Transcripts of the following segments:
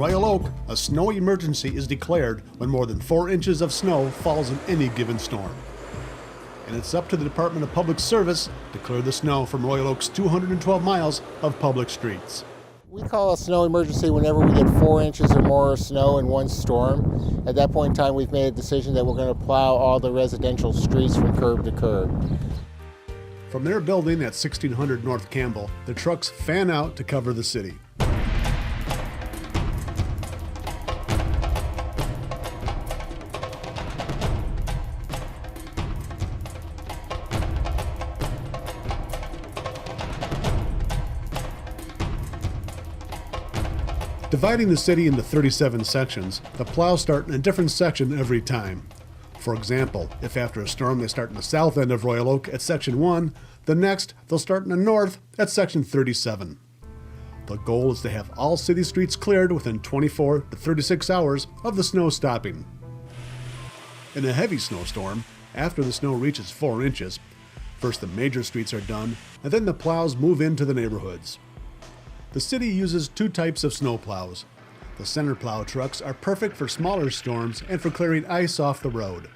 Royal Oak, a snow emergency is declared when more than 4 inches of snow falls in any given storm. And it's up to the Department of Public Service to clear the snow from Royal Oak's 212 miles of public streets. We call a snow emergency whenever we get 4 inches or more of snow in one storm. At that point in time, we've made a decision that we're going to plow all the residential streets from curb to curb. From their building at 1600 North Campbell, the trucks fan out to cover the city. Dividing the city into 37 sections, the plows start in a different section every time. For example, if after a storm they start in the south end of Royal Oak at section 1, the next they'll start in the north at section 37. The goal is to have all city streets cleared within 24 to 36 hours of the snow stopping. In a heavy snowstorm, after the snow reaches 4 inches, first the major streets are done, and then the plows move into the neighborhoods. The city uses 2 types of snow plows. The center plow trucks are perfect for smaller storms and for clearing ice off the road.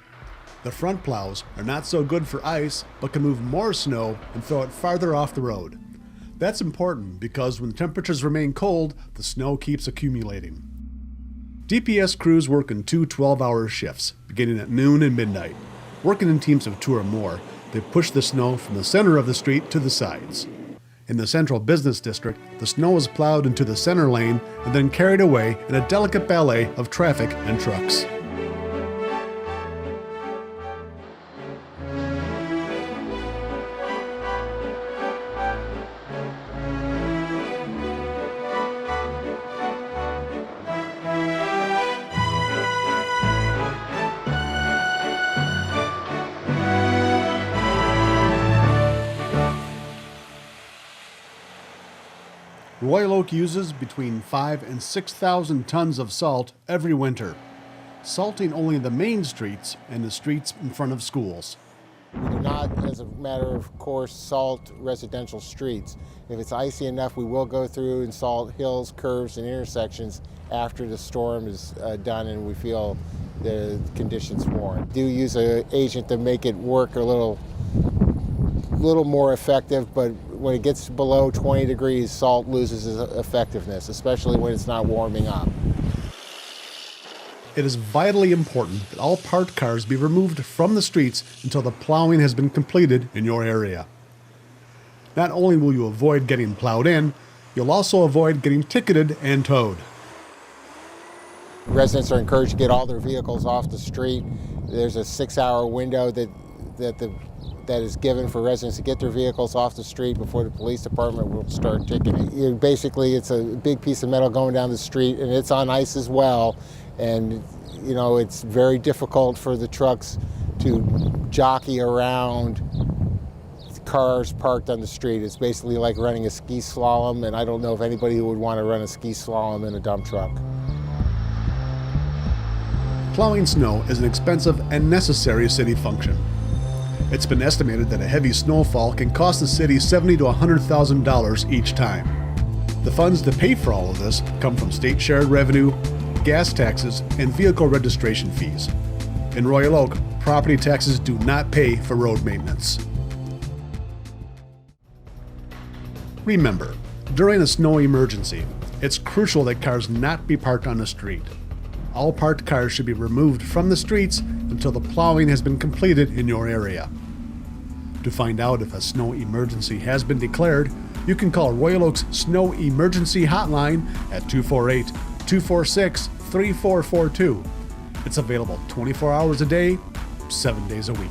The front plows are not so good for ice, but can move more snow and throw it farther off the road. That's important because when temperatures remain cold, the snow keeps accumulating. DPS crews work in 2 12-hour shifts, beginning at noon and midnight. Working in teams of 2 or more, they push the snow from the center of the street to the sides. In the central business district, the snow is plowed into the center lane and then carried away in a delicate ballet of traffic and trucks. Royal Oak uses between 5,000 and 6,000 tons of salt every winter, salting only the main streets and the streets in front of schools. We do not, as a matter of course, salt residential streets. If it's icy enough, we will go through and salt hills, curves, and intersections after the storm is done and we feel the conditions warrant. We do use an agent to make it work a little more effective, but when it gets below 20 degrees, salt loses its effectiveness, especially when it's not warming up. It is vitally important that all parked cars be removed from the streets until the plowing has been completed in your area. Not only will you avoid getting plowed in, you'll also avoid getting ticketed and towed. Residents are encouraged to get all their vehicles off the street. There's a 6-hour window that is given for residents to get their vehicles off the street before the police department will start ticketing. Basically, it's a big piece of metal going down the street, and it's on ice as well. And it's very difficult for the trucks to jockey around cars parked on the street. It's basically like running a ski slalom, and I don't know of anybody who would want to run a ski slalom in a dump truck. Plowing snow is an expensive and necessary city function. It's been estimated that a heavy snowfall can cost the city $70,000 to $100,000 each time. The funds to pay for all of this come from state shared revenue, gas taxes, and vehicle registration fees. In Royal Oak, property taxes do not pay for road maintenance. Remember, during a snow emergency, it's crucial that cars not be parked on the street. All parked cars should be removed from the streets until the plowing has been completed in your area. To find out if a snow emergency has been declared, you can call Royal Oak's Snow Emergency Hotline at 248-246-3442. It's available 24 hours a day, 7 days a week.